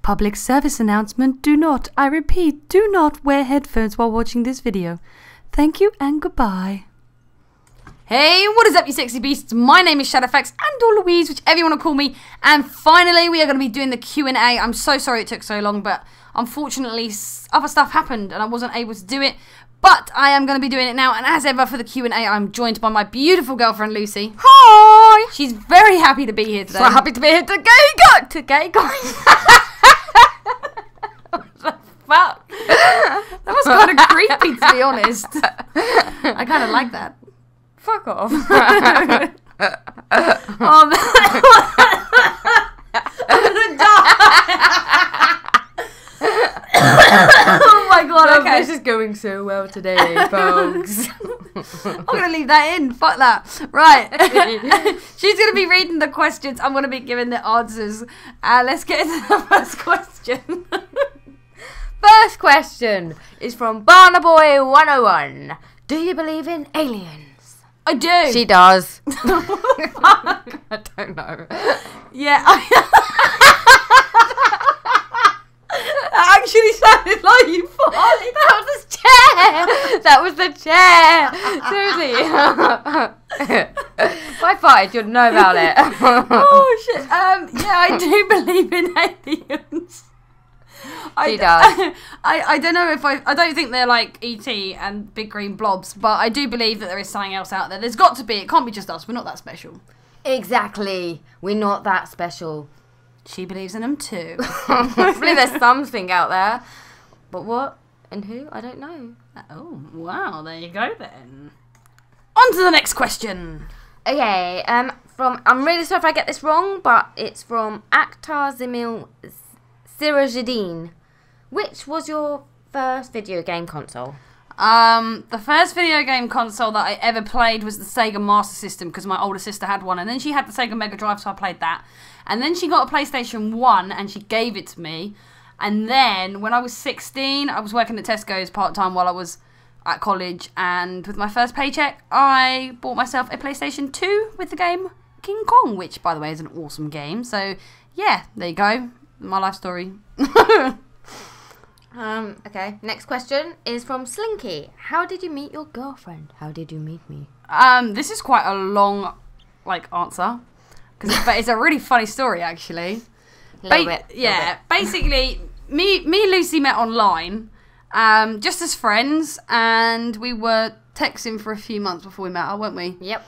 Public service announcement, do not, I repeat, do not wear headphones while watching this video. Thank you and goodbye. Hey, what is up you sexy beasts? My name is Shadowfax and or Louise, whichever you want to call me. And finally we are going to be doing the Q&A. I'm so sorry it took so long, but unfortunately other stuff happened and I wasn't able to do it. But I am going to be doing it now, and as ever for the Q&A, I'm joined by my beautiful girlfriend Lucy. Hi! She's very happy to be here today. So happy to be here to gay guys. What the fuck? That was kind of creepy, to be honest. I kind of like that. Fuck off. I'm gonna die. Oh my god, okay. This is going so well today, folks. I'm gonna leave that in. Fuck that. Right. She's gonna be reading the questions. I'm gonna be giving the answers. Let's get into the first question. First question is from Barnaboy101. Do you believe in aliens? I do. She does. Fuck. I don't know. Yeah. That actually sounded like you farted. That was the chair. That was the chair. Seriously. If I farted, you'd know about it. Oh shit. Yeah, I do believe in aliens. She does. I don't know if I don't think they're like E.T. and big green blobs, but I do believe that there is something else out there. There's got to be. It can't be just us. We're not that special. Exactly. We're not that special. She believes in them too. I believe there's something out there. But what and who? I don't know. Oh, wow. There you go then. On to the next question. Okay, I'm really sorry if I get this wrong, but it's from Akhtar Zemil Sirajadine. Which was your first video game console? The first video game console that I ever played was the Sega Master System, because my older sister had one, and then she had the Sega Mega Drive, so I played that. And then she got a PlayStation 1 and she gave it to me. And then when I was 16, I was working at Tesco's part-time while I was at college, and with my first paycheck, I bought myself a PlayStation 2 with the game King Kong, which, by the way, is an awesome game. So, yeah, there you go. My life story. Okay, next question is from Slinky. How did you meet your girlfriend? How did you meet me? This is quite a long, answer. But it's a really funny story, actually. Little bit. Basically, me and Lucy met online, just as friends, and we were texting for a few months before we met her, weren't we? Yep.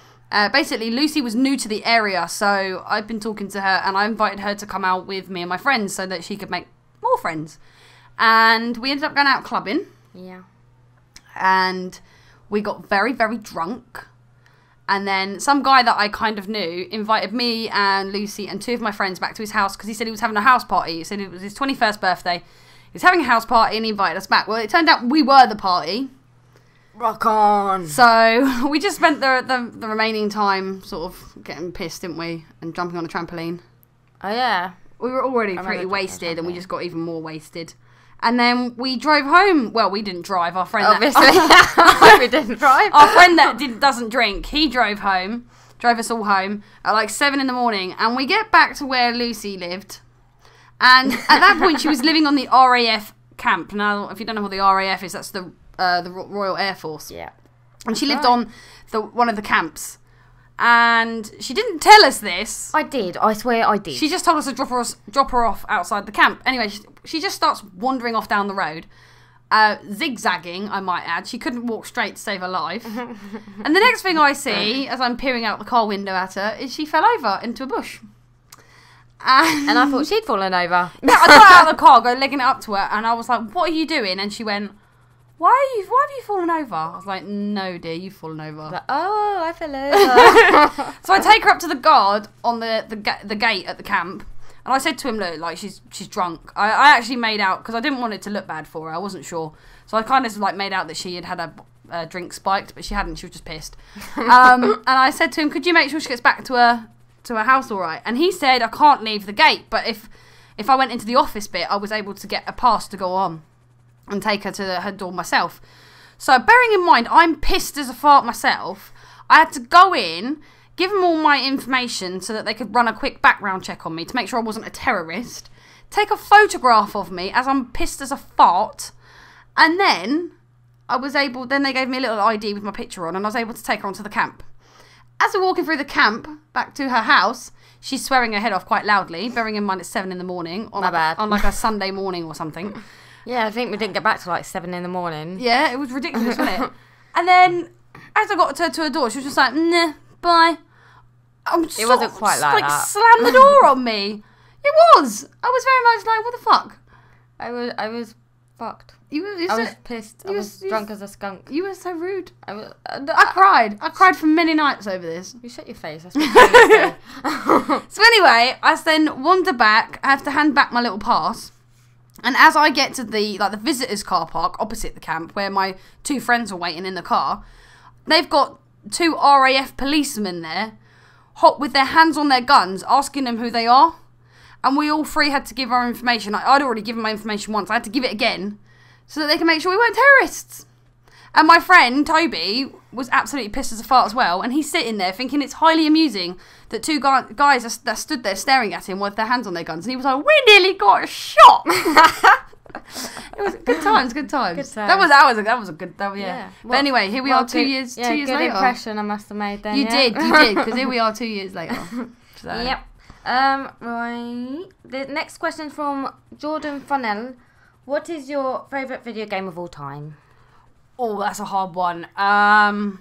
Basically, Lucy was new to the area, so I've been talking to her, and I invited her to come out with me and my friends so that she could make more friends. And we ended up going out clubbing. Yeah. And we got very, very drunk. And then some guy that I kind of knew invited me and Lucy and two of my friends back to his house because he said he was having a house party. He said it was his 21st birthday. He was having a house party and he invited us back. Well, it turned out we were the party. Rock on. So we just spent the remaining time sort of getting pissed, didn't we? And jumping on a trampoline. Oh, yeah. We were already pretty wasted and we just got even more wasted. And then we drove home. Well, we didn't drive. Our friend, obviously, we didn't drive. Our friend that doesn't drink, he drove home, drove us all home at like 7 in the morning. And we get back to where Lucy lived, and at that point she was living on the RAF camp. Now, if you don't know what the RAF is, that's the Royal Air Force. Yeah. And she lived on one of the camps. And she didn't tell us this. I did. I swear I did. She just told us to drop her off outside the camp. Anyway, she just starts wandering off down the road. Zigzagging, I might add. She couldn't walk straight to save her life. And the next thing I see, as I'm peering out the car window at her, is she fell over into a bush. And I thought she'd fallen over. Yeah, I got out of the car, go legging it up to her, and I was like, what are you doing? And she went, why have you fallen over? I was like, no, dear, you've fallen over. Like, oh, I fell over. So I take her up to the guard on the gate at the camp, and I said to him, look, like, she's drunk. I actually made out, because I didn't want it to look bad for her, I wasn't sure. So I kind of like made out that she had a drink spiked, but she hadn't, she was just pissed. And I said to him, could you make sure she gets back to her house all right? And he said, I can't leave the gate, but if I went into the office bit, I was able to get a pass to go on and take her to her door myself. So bearing in mind, I'm pissed as a fart myself, I had to go in, give them all my information so that they could run a quick background check on me to make sure I wasn't a terrorist, take a photograph of me as I'm pissed as a fart, and then then they gave me a little ID with my picture on, and I was able to take her onto the camp. As we're walking through the camp back to her house, she's swearing her head off quite loudly, bearing in mind it's 7 in the morning on like a Sunday morning or something. Yeah, I think we didn't get back to like 7 in the morning. Yeah, it was ridiculous, wasn't it? And then as I got to her door, she was just like, nah, bye. It wasn't quite like that. Slammed the door on me. It was. I was very much like, what the fuck? I was fucked. I was pissed. I was drunk as a skunk. You were so rude. I cried. I cried for many nights over this. You shut your face. That's what I'm saying. So anyway, I then wander back. I have to hand back my little pass. And as I get to the visitors' car park opposite the camp, where my 2 friends are waiting in the car, they've got 2 RAF policemen there, hot with their hands on their guns, asking them who they are. And we all 3 had to give our information. I'd already given my information once. I had to give it again, so that they can make sure we weren't terrorists. And my friend, Toby, was absolutely pissed as a fart as well. And he's sitting there thinking it's highly amusing that 2 guys that stood there staring at him with their hands on their guns. And he was like, we nearly got shot. It was good times. Good times. That was a good, yeah. Well, but anyway, here we are 2 years later. Good impression I must have made then. You did, because here we are 2 years later. So. Yep. Right. The next question from Jordan Funnell. What is your favourite video game of all time? Oh, that's a hard one. I'm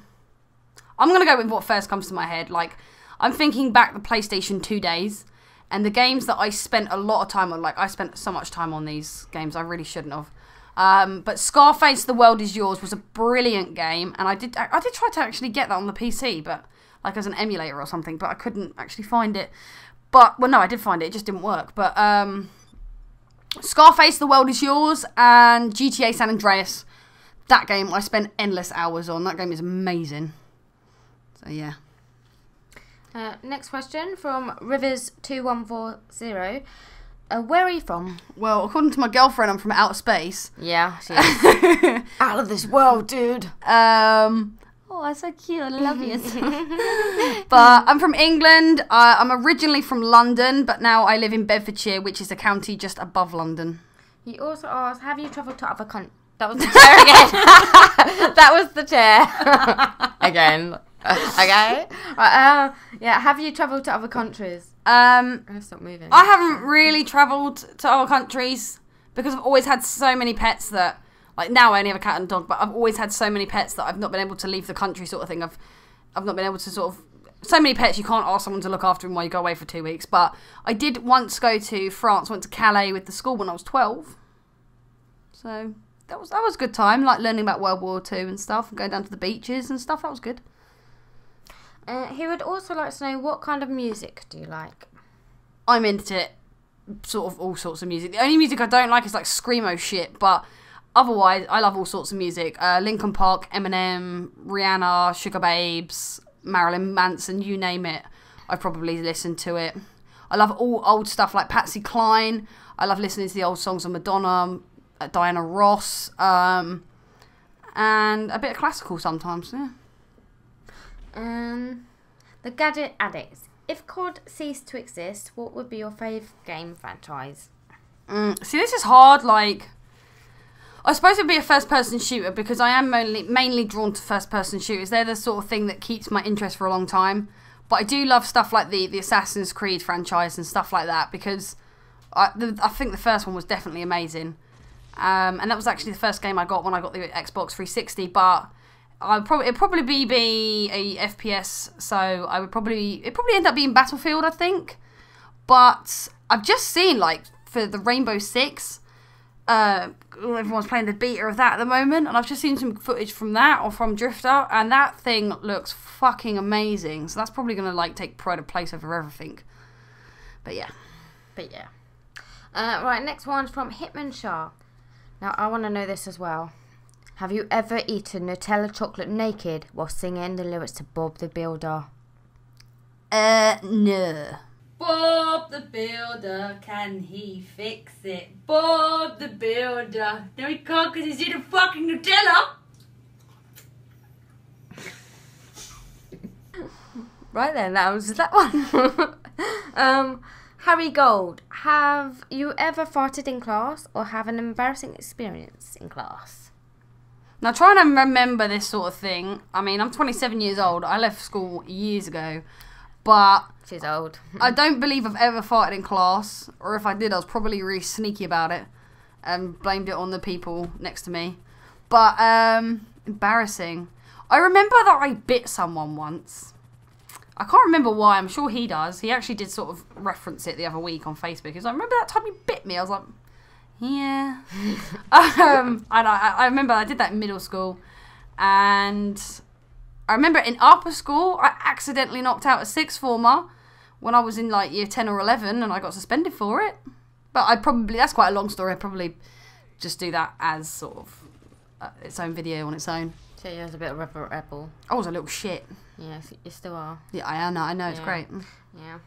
going to go with what first comes to my head. Like, I'm thinking back the PlayStation 2 days, and the games that I spent a lot of time on, like, I spent so much time on these games, I really shouldn't have. But Scarface, The World Is Yours was a brilliant game, and I did try to actually get that on the PC, but, like, as an emulator or something, but I couldn't actually find it. But, well, no, I did find it, it just didn't work. But, Scarface, The World Is Yours, and GTA San Andreas. That game I spent endless hours on. That game is amazing. So, yeah. Next question from Rivers2140. Where are you from? Well, according to my girlfriend, I'm from outer space. Yeah, she is. Out of this world, dude. Oh, that's so cute. I love you. But I'm from England. I'm originally from London, but now I live in Bedfordshire, which is a county just above London. He also asked, have you travelled to other countries? That was the chair again. That was the chair. Again. Okay. Yeah, have you travelled to other countries? Stop moving. I haven't really travelled to other countries because I've always had so many pets that, like, now I only have a cat and a dog, but I've always had so many pets that I've not been able to leave the country, sort of thing. I've not been able to sort of, so many pets you can't ask someone to look after them while you go away for 2 weeks. But I did once go to France, went to Calais with the school when I was 12. So that was a good time, like learning about World War II and stuff, and going down to the beaches and stuff. That was good. He would also like to know, what kind of music do you like? I'm into sort of all sorts of music. The only music I don't like is like screamo shit, but otherwise I love all sorts of music. Linkin Park, Eminem, Rihanna, Sugar Babes, Marilyn Manson, you name it, I probably listened to it. I love all old stuff like Patsy Cline. I love listening to the old songs of Madonna, Diana Ross, and a bit of classical sometimes, yeah. The Gadget Addicts. If COD ceased to exist, what would be your fave game franchise? See, this is hard. Like, I suppose it'd be a first-person shooter because I am mainly drawn to first-person shooters. They're the sort of thing that keeps my interest for a long time. But I do love stuff like the Assassin's Creed franchise and stuff like that because I think the first one was definitely amazing. And that was actually the first game I got when I got the Xbox 360. But it'd probably be a FPS, so it'd probably end up being Battlefield, I think. But I've just seen, like, for the Rainbow Six, everyone's playing the beta of that at the moment, and I've just seen some footage from that or from Drifter, and that thing looks fucking amazing. So that's probably gonna like take pride of place over everything. But yeah. Right, next one's from Hitman Shah. Now I want to know this as well. Have you ever eaten Nutella chocolate naked while singing the lyrics to Bob the Builder? No. Bob the Builder, can he fix it? Bob the Builder. No, he can't because he's eating fucking Nutella. Right then, that was that one. Harry Gold, have you ever farted in class or have an embarrassing experience in class? Now, trying to remember this sort of thing. I mean, I'm 27 years old. I left school years ago. But She's old. I don't believe I've ever farted in class. Or if I did, I was probably really sneaky about it. And blamed it on the people next to me. But, embarrassing. I remember that I bit someone once. I can't remember why. I'm sure he does. He actually did sort of reference it the other week on Facebook. He was like, remember that time you bit me? I was like, yeah. And I remember I did that in middle school. And I remember in upper school, I accidentally knocked out a sixth former when I was in like year 10 or 11 and I got suspended for it. But that's quite a long story. I'd probably just do that as sort of its own video on its own. So you was a bit of a rebel. I was a little shit. Yes, you still are. Yeah, I know, it's great. Yeah.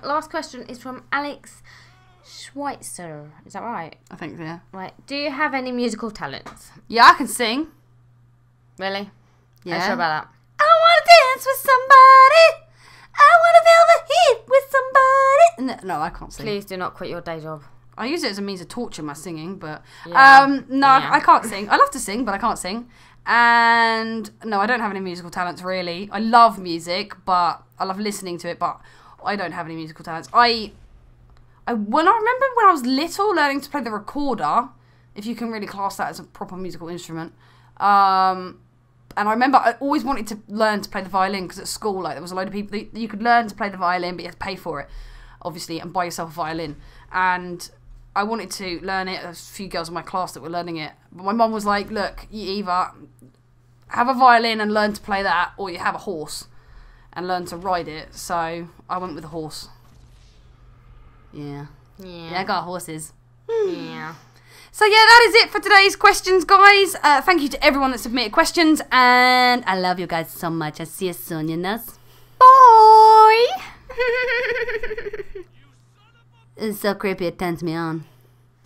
Last question is from Alex Schweitzer. Is that right? I think, yeah. Right. Do you have any musical talents? Yeah, I can sing. Really? Yeah. Are you sure about that? I want to dance with somebody. I want to feel the heat with somebody. No, I can't sing. Please do not quit your day job. I use it as a means of torture, my singing, but Yeah. no, Yeah. I can't sing. I love to sing, but I can't sing. And no, I don't have any musical talents really. I love music, but I love listening to it, but I don't have any musical talents. I remember when I was little learning to play the recorder, if you can really class that as a proper musical instrument. And I remember I always wanted to learn to play the violin because at school, like there was a load of people that you could learn to play the violin, but you had to pay for it, obviously, and buy yourself a violin. And I wanted to learn it. There was a few girls in my class that were learning it. But my mum was like, look, you either have a violin and learn to play that, or you have a horse and learn to ride it. So I went with a horse. Yeah. Yeah, I got horses. Yeah. So yeah, that is it for today's questions, guys. Thank you to everyone that submitted questions. And I love you guys so much. I'll see you soon, you know? Bye. It's so creepy, it turns me on.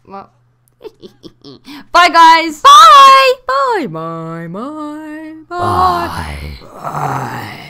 What? Bye, guys. Bye. Bye. Bye. Bye. Bye. Bye.